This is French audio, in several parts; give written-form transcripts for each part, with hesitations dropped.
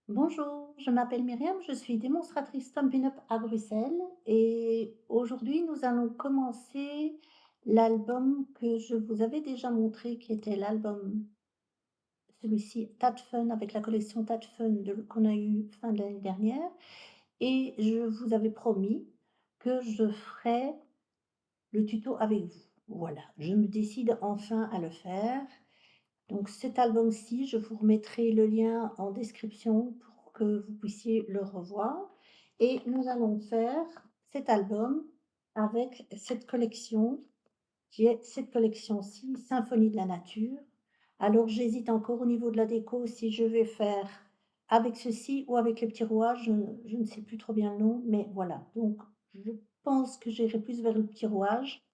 Bonjour, je m'appelle Myriam, je suis démonstratrice Stampin' Up à Bruxelles et aujourd'hui nous allons commencer l'album que je vous avais déjà montré qui était l'album, celui-ci Tad Fun avec la collection Tad Fun qu'on a eu fin de l'année dernière et je vous avais promis que je ferais le tuto avec vous. Voilà, je me décide enfin à le faire. Donc cet album-ci, je vous remettrai le lien en description pour que vous puissiez le revoir et nous allons faire cet album avec cette collection qui est cette collection-ci, Symphonie de la nature. Alors j'hésite encore au niveau de la déco si je vais faire avec ceci ou avec les petits rouages, je ne sais plus trop bien le nom, mais voilà. Donc je pense que j'irai plus vers le petit rouage.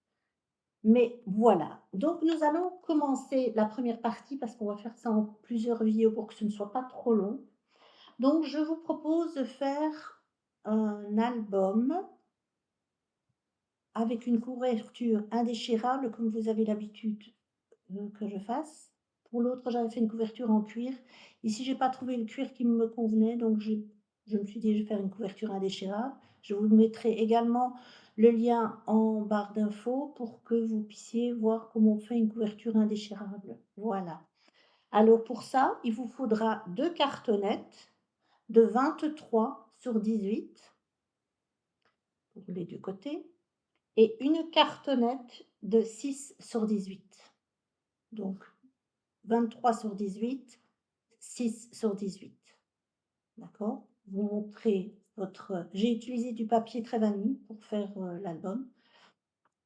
Mais voilà, donc nous allons commencer la première partie parce qu'on va faire ça en plusieurs vidéos pour que ce ne soit pas trop long. Donc je vous propose de faire un album avec une couverture indéchirable comme vous avez l'habitude, que je fasse. Pour l'autre, j'avais fait une couverture en cuir. Ici, j'ai pas trouvé le cuir qui me convenait, donc je me suis dit: «Je vais faire une couverture indéchirable». Je vous mettrai également le lien en barre d'infos pour que vous puissiez voir comment on fait une couverture indéchirable. Voilà. Alors pour ça, il vous faudra 2 cartonnettes de 23 sur 18 pour les 2 côtés et une cartonnette de 6 sur 18. Donc 23 sur 18, 6 sur 18. D'accord? Vous montrez votre j'ai utilisé du papier très vanille pour faire, l'album.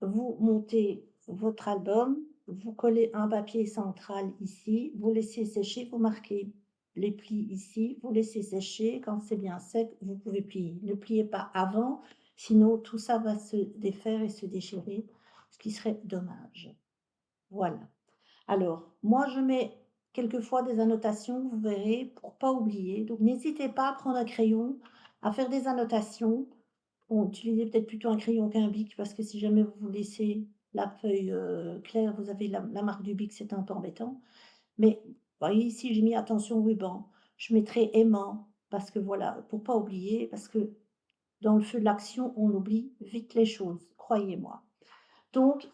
Vous montez votre album, vous collez un papier central ici, vous laissez sécher, vous marquez les plis ici, vous laissez sécher. Quand c'est bien sec, vous pouvez plier. Ne pliez pas avant, sinon tout ça va se défaire et se déchirer, ce qui serait dommage. Voilà. Alors, moi, je mets quelquefois des annotations, vous verrez, pour pas oublier. Donc, n'hésitez pas à prendre un crayon, à faire des annotations. Bon, utilisez peut-être plutôt un crayon qu'un bic, parce que si jamais vous vous laissez la feuille claire, vous avez la marque du bic, c'est un peu embêtant. Mais, vous voyez, ici, j'ai mis attention ruban. Je mettrai aimant, parce que voilà, pour pas oublier, parce que dans le feu de l'action, on oublie vite les choses, croyez-moi. Donc,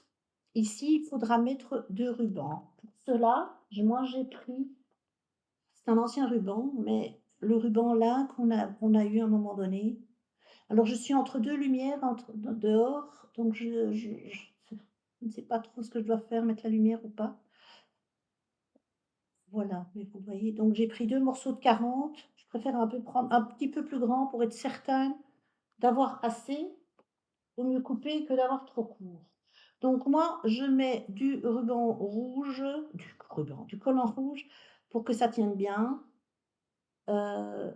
ici, il faudra mettre 2 rubans. Pour cela, moi j'ai pris c'est un ancien ruban, mais le ruban là qu'on a eu à un moment donné. Alors je suis entre 2 lumières, dehors, donc je ne sais pas trop ce que je dois faire, mettre la lumière ou pas. Voilà, mais vous voyez, donc j'ai pris 2 morceaux de 40. Je préfère un peu prendre un petit peu plus grand pour être certaine d'avoir assez. Vaut mieux couper que d'avoir trop court. Donc moi, je mets du ruban rouge, du collant rouge pour que ça tienne bien. Heu,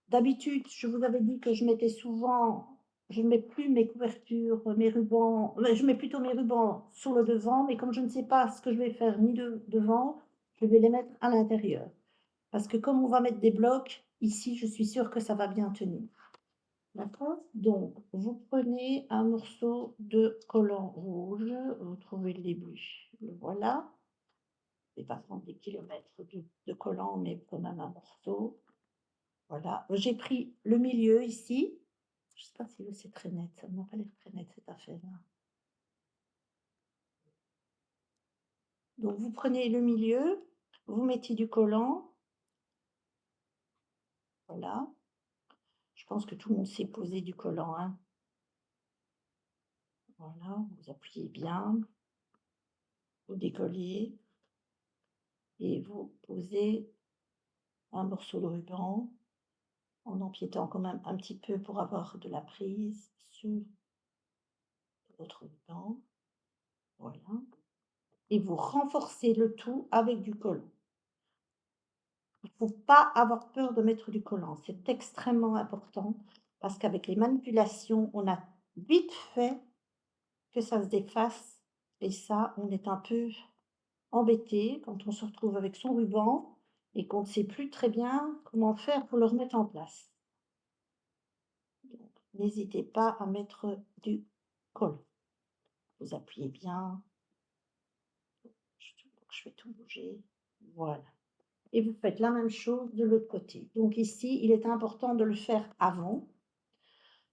D'habitude, je vous avais dit que je ne mets plus mes couvertures, mes rubans, je mets plutôt mes rubans sur le devant, mais comme je ne sais pas ce que je vais faire ni devant, je vais les mettre à l'intérieur. Parce que comme on va mettre des blocs, ici, je suis sûre que ça va bien tenir. D'accord? Donc, vous prenez un morceau de collant rouge, vous trouvez le début, le voilà. Je vais pas prendre des kilomètres de collant, mais quand même un morceau. Voilà. J'ai pris le milieu ici. Je sais pas si c'est très net, ça ne m'a pas l'air très net cette affaire-là. Donc, vous prenez le milieu, vous mettez du collant, voilà. Je pense que tout le monde sait poser du collant, hein. Voilà, vous appuyez bien, vous décollez et vous posez un morceau de ruban en empiétant quand même un petit peu pour avoir de la prise sur votre ruban. Voilà. Et vous renforcez le tout avec du collant. Il ne faut pas avoir peur de mettre du collant, c'est extrêmement important parce qu'avec les manipulations, on a vite fait que ça se défasse et ça, on est un peu embêté quand on se retrouve avec son ruban et qu'on ne sait plus très bien comment faire pour le remettre en place. Donc, n'hésitez pas à mettre du collant. Vous appuyez bien. Je fais tout bouger. Voilà. et vous faites la même chose de l'autre côté. Donc ici, il est important de le faire avant.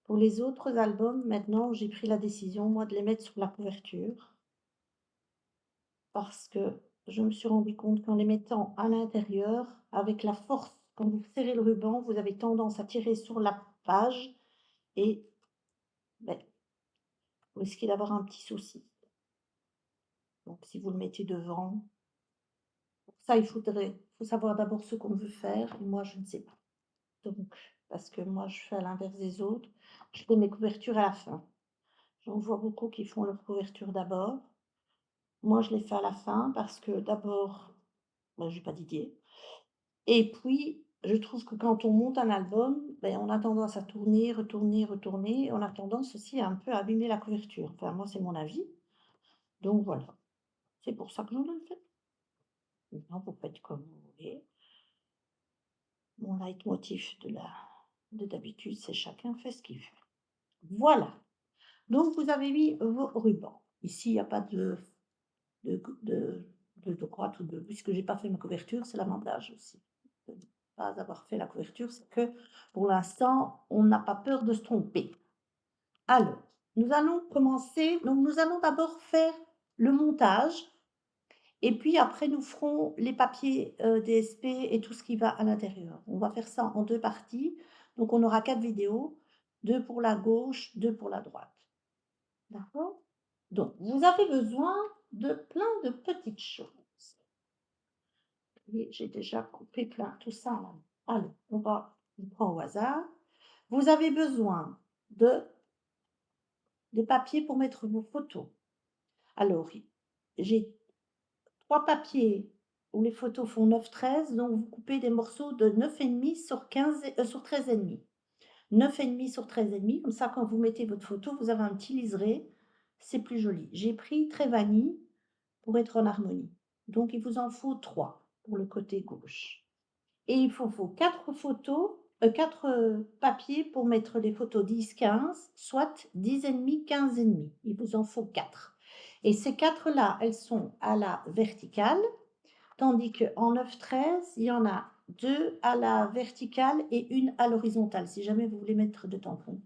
Pour les autres albums, maintenant, j'ai pris la décision, moi, de les mettre sur la couverture parce que je me suis rendu compte qu'en les mettant à l'intérieur, avec la force, quand vous serrez le ruban, vous avez tendance à tirer sur la page et beh, vous risquez d'avoir un petit souci. Donc si vous le mettez devant, pour ça, faut savoir d'abord ce qu'on veut faire et moi, je ne sais pas. Donc parce que moi, je fais à l'inverse des autres, je fais mes couvertures à la fin. J'en vois beaucoup qui font leur couverture d'abord. Moi, je les fais à la fin parce que d'abord, bah, j'ai pas d'idée et puis je trouve que quand on monte un album, beh, on a tendance à tourner, retourner, retourner et on a tendance aussi à un peu abîmer la couverture. Enfin moi, c'est mon avis, donc voilà. C'est pour ça que je le fais. Maintenant, vous faites comme vous voulez. Mon leitmotiv de d'habitude, c'est chacun fait ce qu'il veut. Voilà, donc vous avez mis vos rubans. Ici, il y a pas de de droite ou de puisque j'ai pas fait ma couverture, c'est l'avantage aussi de ne pas avoir fait la couverture, c'est que pour l'instant, on n'a pas peur de se tromper. Alors, nous allons commencer donc nous allons d'abord faire le montage et puis après nous ferons les papiers, DSP et tout ce qui va à l'intérieur. On va faire ça en 2 parties, donc on aura 4 vidéos, 2 pour la gauche, 2 pour la droite. D'accord? Donc vous avez besoin de plein de petites choses. Oui, j'ai déjà coupé plein tout ça là. Alors, on prend au hasard. Vous avez besoin de des papiers pour mettre vos photos. Alors, j'ai 3 papiers où les photos font 9,13, donc vous coupez des morceaux de 9,5 sur 15 sur 13,5. 9,5 sur 13,5, comme ça quand vous mettez votre photo, vous avez un petit liseré, c'est plus joli. J'ai pris Trevani pour être en harmonie. Donc il vous en faut 3 pour le côté gauche. Et il faut 4 photos, 4 papiers pour mettre les photos 10-15, soit 10,5, 15,5. Il vous en faut 4. Et ces 4-là, elles sont à la verticale, tandis qu'en 9-13, il y en a 2 à la verticale et 1 à l'horizontale, si jamais vous voulez mettre de tampons.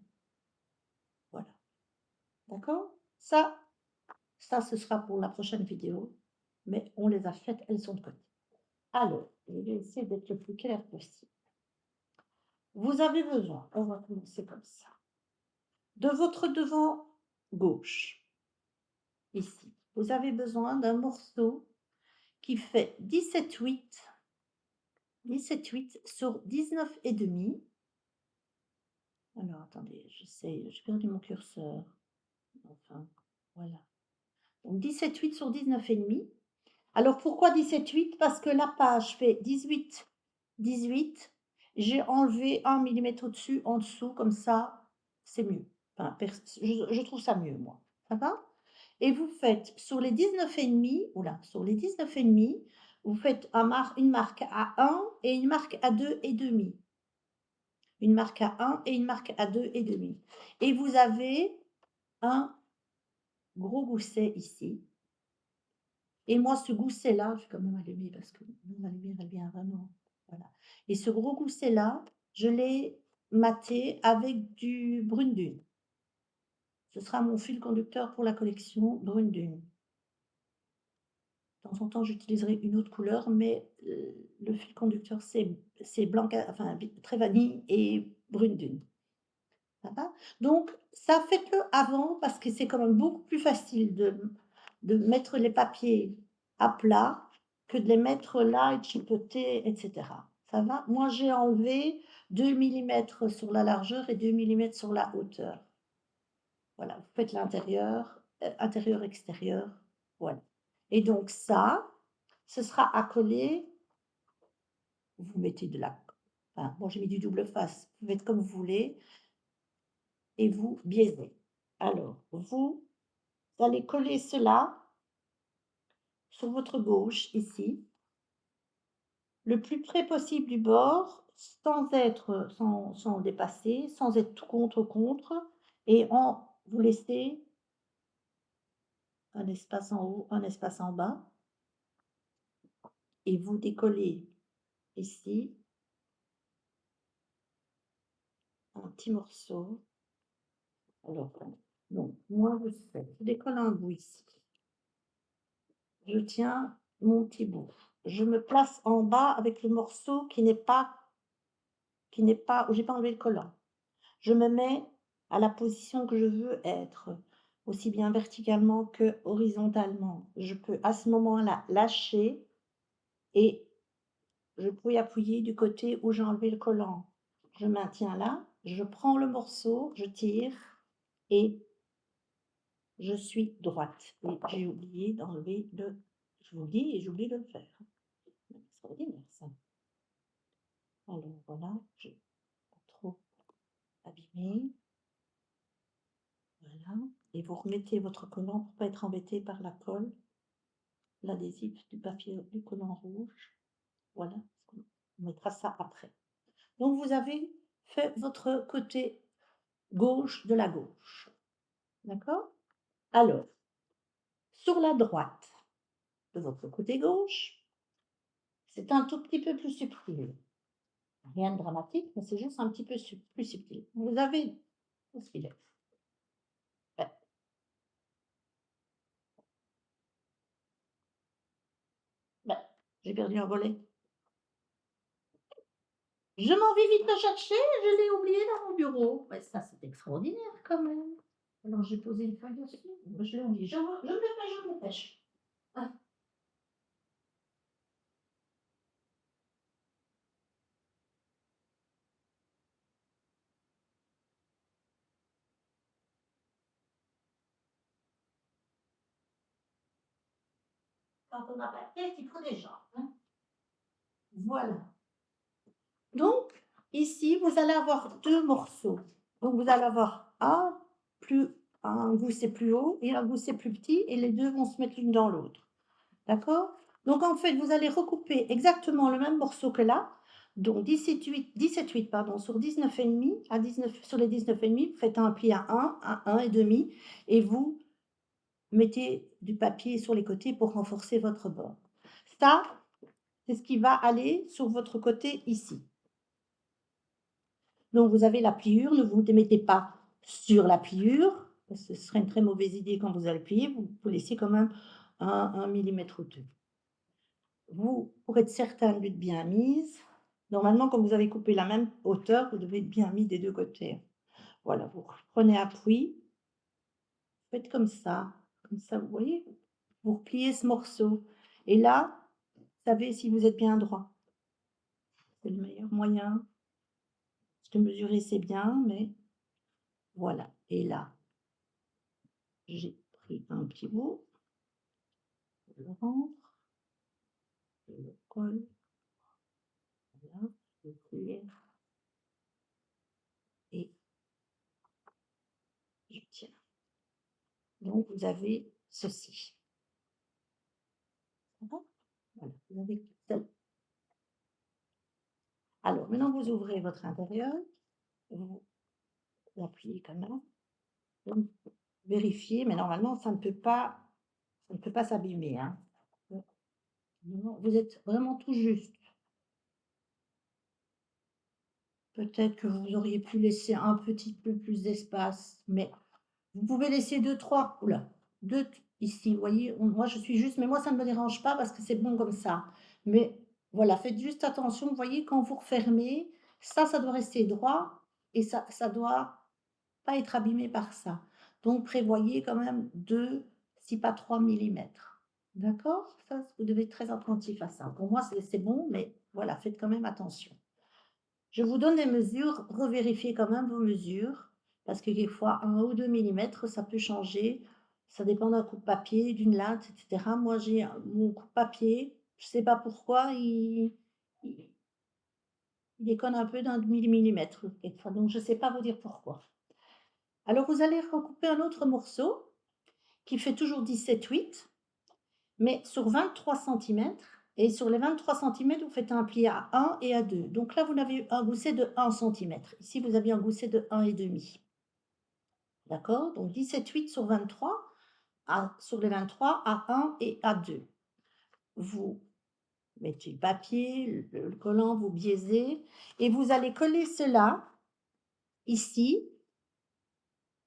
Voilà. D'accord? Ça, ce sera pour la prochaine vidéo, mais on les a faites, elles sont de côté. Alors, je vais essayer d'être le plus clair possible. Vous avez besoin, on va commencer comme ça, de votre devant gauche, ici. Vous avez besoin d'un morceau qui fait 17,8 sur 19,5. Alors, attendez, j'ai perdu mon curseur. Enfin, voilà. Donc 17,8 sur 19,5. Alors, pourquoi 17,8? Parce que la page fait 18, 18. J'ai enlevé 1 millimètre au-dessus, en dessous, comme ça, c'est mieux. Enfin, je trouve ça mieux, moi. Ça va? Et vous faites sur les 19,5, oula, sur les 19,5, vous faites une marque à 1 et une marque à 2,5. Une marque à 1 et une marque à 2,5. Et vous avez un gros gousset ici. Et moi, ce gousset-là, je vais quand même allumer parce que la lumière, elle vient vraiment. Voilà. Et ce gros gousset-là, je l'ai maté avec du brune dune. Ce sera mon fil conducteur pour la collection brune dune. De temps en temps, j'utiliserai une autre couleur, mais le fil conducteur, c'est blanc, enfin, très vanille et brune dune. Ça va? Donc, ça faites-le avant parce que c'est quand même beaucoup plus facile de mettre les papiers à plat que de les mettre là et de chipoter, etc. Ça va? Moi, j'ai enlevé 2 millimètres sur la largeur et 2 millimètres sur la hauteur. Voilà, vous faites l'intérieur, intérieur, extérieur, voilà. Et donc ça, ce sera à coller, vous mettez de la, enfin, moi j'ai mis du double face, vous faites comme vous voulez, et vous biaisez. Alors, vous allez coller cela sur votre gauche, ici, le plus près possible du bord, sans dépasser, sans être tout contre, et vous laissez un espace en haut, un espace en bas, et vous décollez ici, un petit morceau. Alors, donc, moi, je décolle un bout ici. Je tiens mon petit bout. Je me place en bas avec le morceau où j'ai pas enlevé le collant. Je me mets à la position que je veux être, aussi bien verticalement que horizontalement. Je peux à ce moment-là lâcher et je peux y appuyer du côté où j'ai enlevé le collant. Je maintiens là, je prends le morceau, je tire et je suis droite. Et j'ai oublié d'enlever le... Je vous le dis et j'oublie de le faire. C'est extraordinaire ça. Alors voilà, je vais pas trop abîmer. Voilà. Et vous remettez votre collant pour pas être embêté par la colle, l'adhésif du papier du collant rouge. Voilà. On mettra ça après. Donc vous avez fait votre côté gauche de la gauche. D'accord? Alors, sur la droite de votre côté gauche, c'est un tout petit peu plus subtil. Rien de dramatique, mais c'est juste un petit peu plus subtil. Vous avez ce qu'il est. Ouais. Ben, j'ai perdu un volet. Je m'en vais vite le chercher, je l'ai oublié dans mon bureau. Ouais, ça, c'est extraordinaire quand même. Alors, j'ai posé une feuille dessus. Je l'ai oublié. Je me dépêche. Ah, quand on n'a pas de tête, il faut des jambes, hein. Voilà. Donc, ici, vous allez avoir deux morceaux. Donc, vous allez avoir un gousset plus haut et un gousset plus petit, et les deux vont se mettre l'une dans l'autre. D'accord? Donc, en fait, vous allez recouper exactement le même morceau que là. Donc, 17,8 pardon, sur 19,5, sur les 19,5, vous faites un pli à 1 et demi, et vous mettez du papier sur les côtés pour renforcer votre bord. Ça, c'est ce qui va aller sur votre côté ici. Donc, vous avez la pliure, ne vous mettez pas sur la pliure, parce que ce serait une très mauvaise idée quand vous allez plier, vous laissez quand même un millimètre ou deux. Vous, pour être certaine d'être bien mise, normalement, quand vous avez coupé la même hauteur, vous devez être bien mis des deux côtés. Voilà, vous prenez appui, faites comme ça, vous voyez, vous repliez ce morceau. Et là, vous savez si vous êtes bien droit. C'est le meilleur moyen. Parce que mesurer, c'est bien, mais voilà. Et là, j'ai pris un petit bout, je le rentre, je le colle, voilà, je tire et je tiens. Donc, vous avez ceci. Voilà, vous avez ça. Alors, maintenant, vous ouvrez votre intérieur, vous appuyez comme ça, vous vérifiez, mais normalement, ça ne peut pas s'abîmer, hein. Vous êtes vraiment tout juste. Peut-être que vous auriez pu laisser un petit peu plus d'espace, mais vous pouvez laisser 2-3, oula, 2 ici, vous voyez? Moi, je suis juste, mais moi, ça ne me dérange pas parce que c'est bon comme ça. Mais voilà, faites juste attention, vous voyez, quand vous refermez, ça doit rester droit et ça doit pas être abîmé par ça. Donc prévoyez quand même 2, si pas 3 millimètres. D'accord? Ça, vous devez être très attentif à ça. Pour moi, c'est bon, mais voilà, faites quand même attention. Je vous donne des mesures, revérifiez quand même vos mesures, parce que quelquefois 1 ou 2 millimètres, ça peut changer. Ça dépend d'un coup de papier, d'une latte, et cetera. Moi, j'ai mon coup de papier, je sais pas pourquoi, il déconne un peu d'un demi-millimètre quelquefois, donc je sais pas vous dire pourquoi. Alors vous allez recouper un autre morceau qui fait toujours 17,8, mais sur 23 centimètres. Et sur les 23 centimètres, vous faites un pli à 1 et à 2. Donc là, vous avez un gousset de 1 centimètre. Ici, vous avez un gousset de 1,5. D'accord? Donc 17,8 sur 23, sur les 23 à 1 et à 2. Vous mettez le papier, le collant, vous biaisez et vous allez coller cela ici,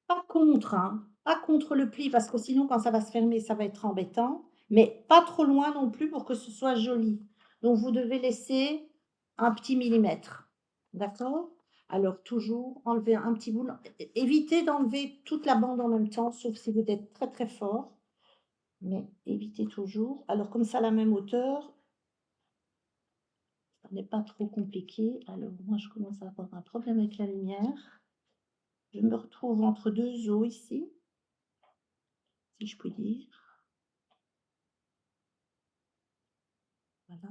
pas contre, hein, pas contre le pli parce que sinon quand ça va se fermer, ça va être embêtant, mais pas trop loin non plus pour que ce soit joli. Donc vous devez laisser un petit millimètre, d'accord? Alors toujours enlever un petit bout, évitez d'enlever toute la bande en même temps, sauf si vous êtes très, très fort, mais évitez toujours. Alors comme ça à la même hauteur, ça n'est pas trop compliqué. Alors moi je commence à avoir un problème avec la lumière. Je me retrouve entre 2 os ici, si je puis dire. Voilà,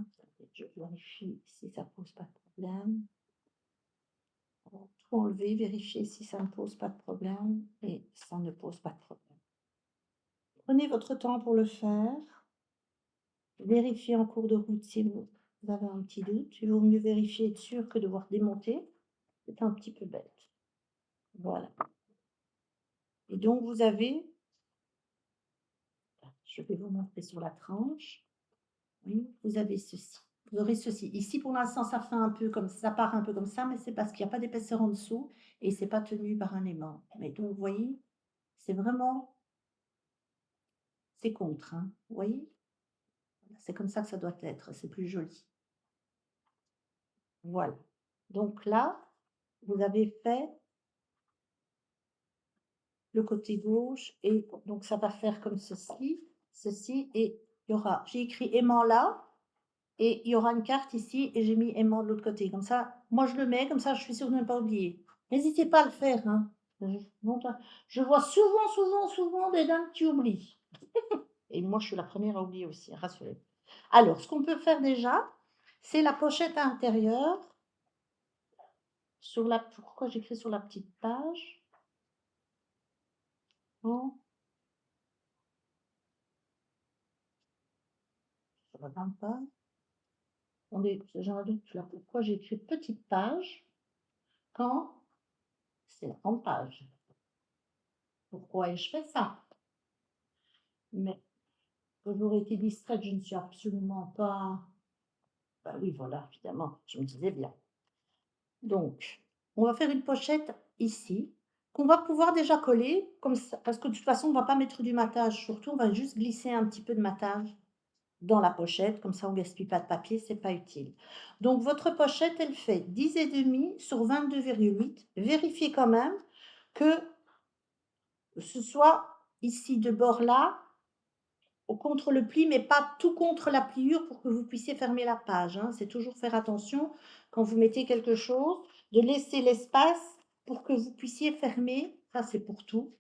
je vérifie si ça pose pas de problème. On va tout enlever, vérifier si ça ne pose pas de problème et ça ne pose pas de problème. Prenez votre temps pour le faire. Vérifiez en cours de route si vous avez un petit doute. Il vaut mieux vérifier, être sûr que devoir démonter. C'est un petit peu bête. Voilà. Et donc vous avez, je vais vous montrer sur la tranche. Oui, vous avez ceci. Vous aurez ceci. Ici, pour l'instant, ça fait un peu comme ça, part un peu comme ça, mais c'est parce qu'il n'y a pas d'épaisseur en dessous et c'est pas tenu par un aimant. Mais donc, vous voyez, c'est vraiment, c'est contre, hein. Vous voyez? C'est comme ça que ça doit être. C'est plus joli. Voilà. Donc là, vous avez fait le côté gauche et donc ça va faire comme ceci et il y aura, j'ai écrit aimant là. Et il y aura une carte ici et j'ai mis aimant de l'autre côté. Comme ça, moi je le mets, comme ça je suis sûre de ne pas oublier. N'hésitez pas à le faire, hein. Je vois souvent des dames qui oublient. Et moi je suis la première à oublier aussi, rassurez-vous. Alors, ce qu'on peut faire déjà, c'est la pochette intérieure. Pourquoi j'écris sur la petite page? Oh, ça va pas. J'ai un doute là. Pourquoi j'ai écrit petite page quand c'est la grande page? Pourquoi ai-je fait ça? Mais que j'aurais été distraite, je ne suis absolument pas. Bah oui, voilà, évidemment, je me disais bien. Donc, on va faire une pochette ici, qu'on va pouvoir déjà coller, comme ça, parce que de toute façon, on ne va pas mettre du matage, surtout, on va juste glisser un petit peu de matage dans la pochette, comme ça on ne gaspille pas de papier, c'est pas utile. Donc, votre pochette, elle fait 10,5 sur 22,8. Vérifiez quand même que ce soit ici de bord là, contre le pli, mais pas tout contre la pliure pour que vous puissiez fermer la page, hein. C'est toujours faire attention quand vous mettez quelque chose, de laisser l'espace pour que vous puissiez fermer. Ça, c'est pour tout.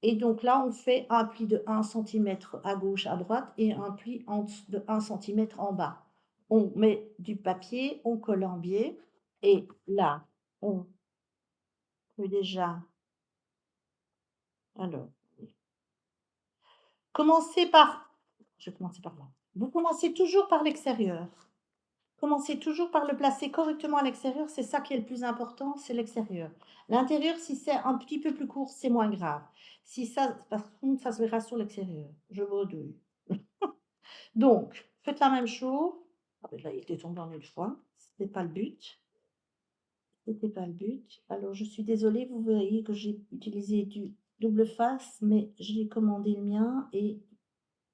Et donc là, on fait un pli de 1 centimètre à gauche, à droite et un pli de 1 centimètre en bas. On met du papier, on colle en biais et là, on peut déjà. Alors, commencer par. Je vais commencer par là. Vous commencez toujours par l'extérieur. Commencez toujours par le placer correctement à l'extérieur, c'est ça qui est le plus important, c'est l'extérieur. L'intérieur, si c'est un petit peu plus court, c'est moins grave. Si ça, par contre, ça se verra sur l'extérieur. Je vous redouille. Donc, faites la même chose. Ah ben là, il était tombé en une fois. C'était pas le but. C'était pas le but. Alors, je suis désolée, vous voyez que j'ai utilisé du double face, mais j'ai commandé le mien et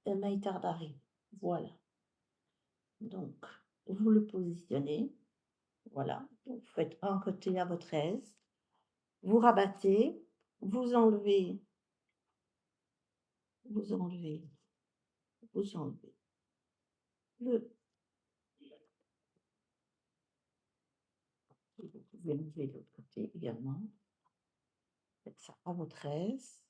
elle m'a tardé. Voilà. Donc, vous le positionnez. Voilà, vous faites un côté à votre aise, vous rabattez, vous enlevez, vous enlevez, vous enlevez le. Vous pouvez enlever de l'autre côté également. Faites ça à votre aise.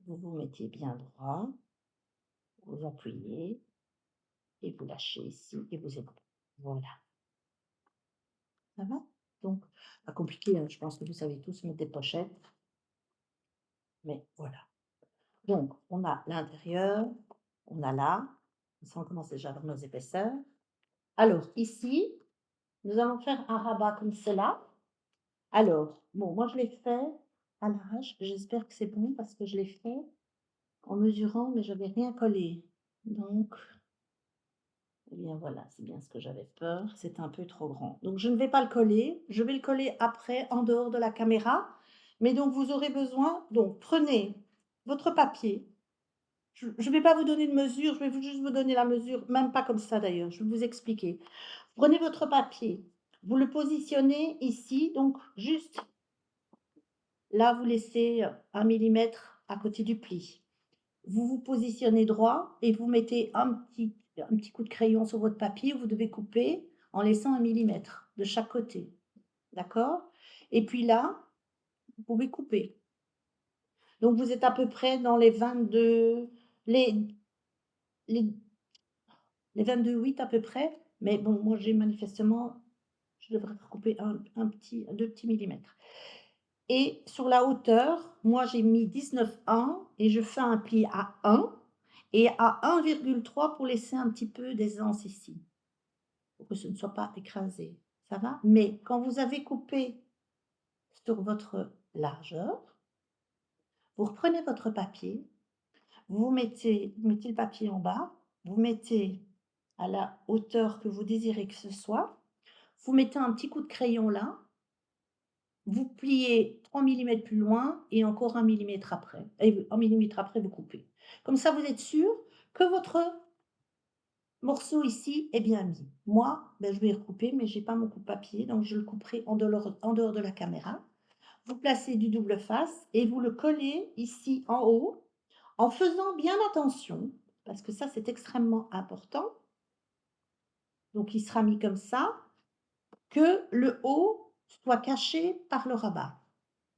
Vous vous mettez bien droit, vous appuyez et vous lâchez ici et vous êtes. Voilà. Ça va? Donc, pas compliqué, hein, je pense que vous savez tous mettre des pochettes. Mais voilà. Donc, on a l'intérieur, on a là. Ça, on commence déjà à avoir nos épaisseurs. Alors, ici, nous allons faire un rabat comme cela. Alors, bon, moi je l'ai fait à l'arrache. J'espère que c'est bon parce que je l'ai fait en mesurant, mais j'avais rien collé. Donc, eh bien voilà, c'est bien ce que j'avais peur, c'est un peu trop grand. Donc je ne vais pas le coller, je vais le coller après en dehors de la caméra. Mais donc vous aurez besoin, donc prenez votre papier. Je ne vais pas vous donner de mesure, je vais juste vous donner la mesure, même pas comme ça d'ailleurs, je vais vous expliquer. Prenez votre papier, vous le positionnez ici, donc juste là, vous laissez 1 millimètre à côté du pli. Vous vous positionnez droit et vous mettez un petit coup de crayon sur votre papier. Vous devez couper en laissant 1 millimètre de chaque côté. D'accord? Et puis là, vous pouvez couper. Donc vous êtes à peu près dans les 22, les, les, les 22,8 à peu près. Mais bon, moi j'ai manifestement, je devrais couper deux petits millimètres. Et sur la hauteur, moi j'ai mis 19,1 et je fais un pli à 1 et à 1,3 pour laisser un petit peu d'aisance ici, pour que ce ne soit pas écrasé. Ça va? Mais quand vous avez coupé sur votre largeur, vous reprenez votre papier, vous mettez le papier en bas, vous mettez à la hauteur que vous désirez que ce soit, vous mettez un petit coup de crayon là, vous pliez 3 millimètres plus loin et encore 1 millimètre après. Et 1 millimètre après, vous coupez. Comme ça, vous êtes sûr que votre morceau ici est bien mis. Moi, ben, je vais recouper, mais j'ai pas mon coupe-papier, donc je le couperai en dehors de la caméra. Vous placez du double face et vous le collez ici en haut, en faisant bien attention, parce que ça, c'est extrêmement important. Donc, il sera mis comme ça, que le haut soit caché par le rabat.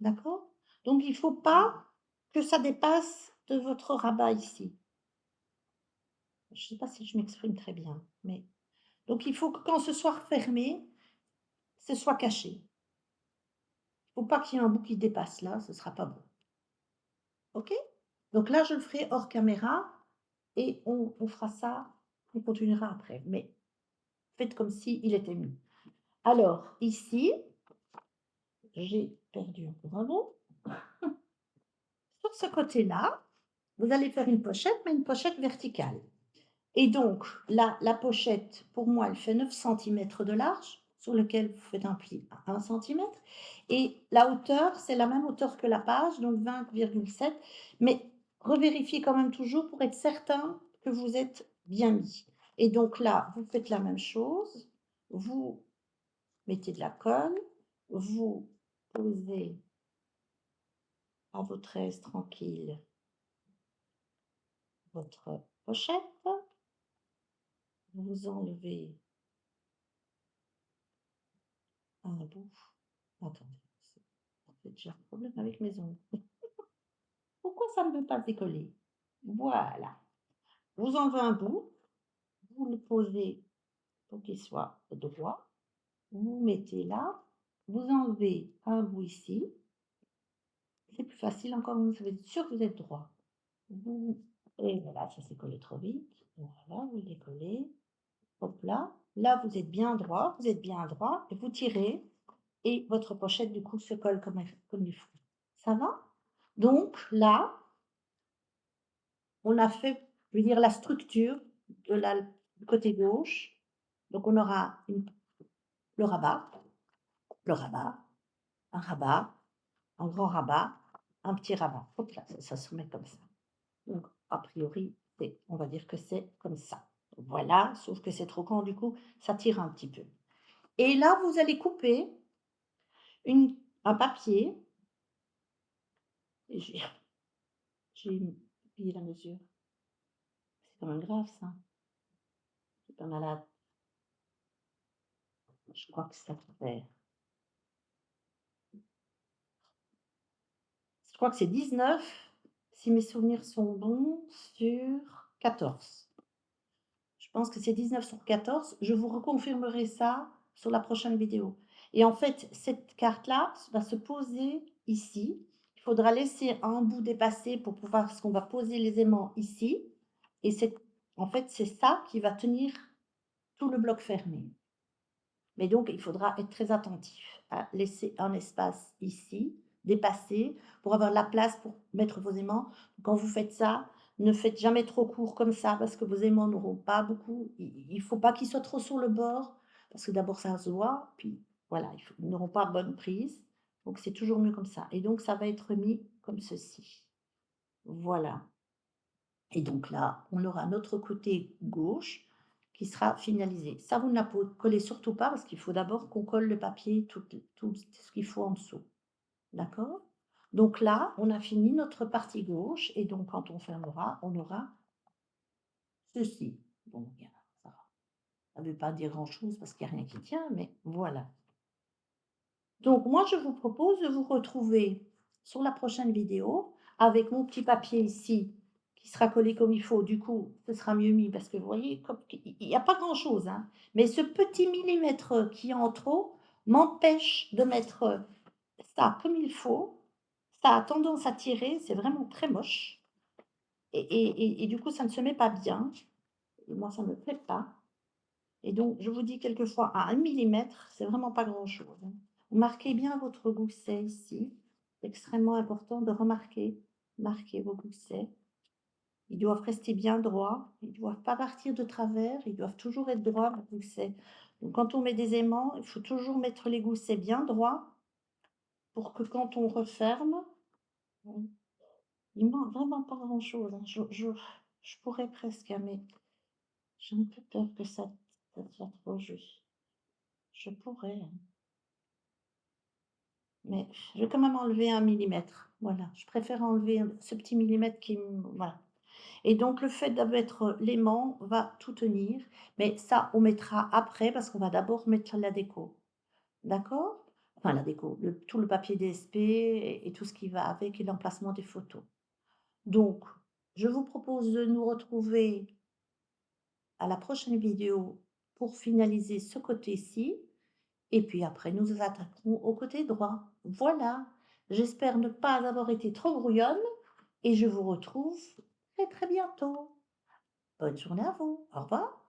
D'accord? Donc il ne faut pas que ça dépasse de votre rabat ici. Je ne sais pas si je m'exprime très bien, mais donc il faut que quand ce soit refermé, ce soit caché. Il ne faut pas qu'il y ait un bout qui dépasse là, ce ne sera pas bon. OK? Donc là, je le ferai hors caméra et on fera ça, on continuera après. Mais faites comme si il était mis. Alors ici, j'ai perdu encore un bout. Sur ce côté-là, vous allez faire une pochette, mais une pochette verticale. Et donc, là, la pochette, pour moi, elle fait 9 centimètres de large, sur lequel vous faites un pli à 1 centimètre. Et la hauteur, c'est la même hauteur que la page, donc 20,7. Mais revérifiez quand même toujours pour être certain que vous êtes bien mis. Et donc là, vous faites la même chose. Vous mettez de la colle, vous posez à votre aise tranquille votre pochette, vous enlevez un bout. Attendez, c'est déjà un problème avec mes ongles. Pourquoi ça ne veut pas décoller? Voilà. Vous enlevez un bout, vous le posez pour qu'il soit droit. Vous mettez là, vous enlevez un bout ici. C'est plus facile encore, vous êtes sûr que vous êtes droit. Et voilà, ça s'est collé trop vite. Voilà, vous le décollez. Hop là. Là, vous êtes bien droit, vous êtes bien droit, et vous tirez, et votre pochette, du coup, se colle comme il faut. Ça va? Donc là, on a fait, je veux dire, la structure du côté gauche. Donc on aura le rabat, le rabat, un rabat, un grand rabat, un petit rabat. Hop là, ça se met comme ça. Donc a priori, on va dire que c'est comme ça. Voilà, sauf que c'est trop grand, du coup, ça tire un petit peu. Et là, vous allez couper un papier. J'ai oublié la mesure. C'est quand même grave, ça. Je suis pas malade. Je crois que ça fait. Je crois que c'est 19, si mes souvenirs sont bons, sur 14. Je pense que c'est 19 sur 14. Je vous reconfirmerai ça sur la prochaine vidéo. Et en fait, cette carte-là va se poser ici. Il faudra laisser un bout dépasser pour pouvoir, parce qu'on va poser les aimants ici. Et en fait, c'est ça qui va tenir tout le bloc fermé. Mais donc, il faudra être très attentif à laisser un espace ici, dépasser, pour avoir la place pour mettre vos aimants. Quand vous faites ça, Ne faites jamais trop court comme ça parce que vos aimants n'auront pas beaucoup il faut pas qu'ils soient trop sur le bord parce que d'abord ça se voit, puis voilà, ils n'auront pas bonne prise, donc c'est toujours mieux comme ça et donc ça va être mis comme ceci. Voilà et donc là, on aura notre côté gauche qui sera finalisé. Ça, vous ne la collez surtout pas parce qu'il faut d'abord qu'on colle le papier, tout ce qu'il faut en dessous. D'accord? Donc là, on a fini notre partie gauche et donc quand on fermera, on aura ceci. Bon, bien, ça ne veut pas dire grand-chose parce qu'il n'y a rien qui tient, mais voilà. Donc moi, je vous propose de vous retrouver sur la prochaine vidéo avec mon petit papier ici qui sera collé comme il faut. Du coup, ce sera mieux mis parce que vous voyez, comme il n'y a pas grand-chose, hein. Mais ce petit millimètre qui est en trop m'empêche de mettre ça comme il faut. Ça a tendance à tirer, c'est vraiment très moche et du coup, ça ne se met pas bien et moi, ça ne me plaît pas. Et donc, je vous dis quelquefois à 1 millimètre, c'est vraiment pas grand-chose, hein. Vous marquez bien votre gousset ici. C'est extrêmement important de remarquer, marquer vos goussets. Ils doivent rester bien droits, ils ne doivent pas partir de travers, ils doivent toujours être droits, vos goussets. Donc quand on met des aimants, il faut toujours mettre les goussets bien droits pour que quand on referme, il manque vraiment pas grand-chose, hein. Je pourrais presque, hein, mais j'ai un peu peur que ça soit trop juste. Je pourrais, hein. Mais je vais quand même enlever 1 millimètre. Voilà, je préfère enlever ce petit millimètre qui me voilà et donc le fait de mettre l'aimant va tout tenir, mais ça, on mettra après parce qu'on va d'abord mettre la déco. D'accord? Enfin la déco, tout le papier DSP et tout ce qui va avec et l'emplacement des photos. Donc je vous propose de nous retrouver à la prochaine vidéo pour finaliser ce côté-ci. Et puis après, nous nous attaquerons au côté droit. Voilà, j'espère ne pas avoir été trop brouillonne et je vous retrouve très très bientôt. Bonne journée à vous. Au revoir.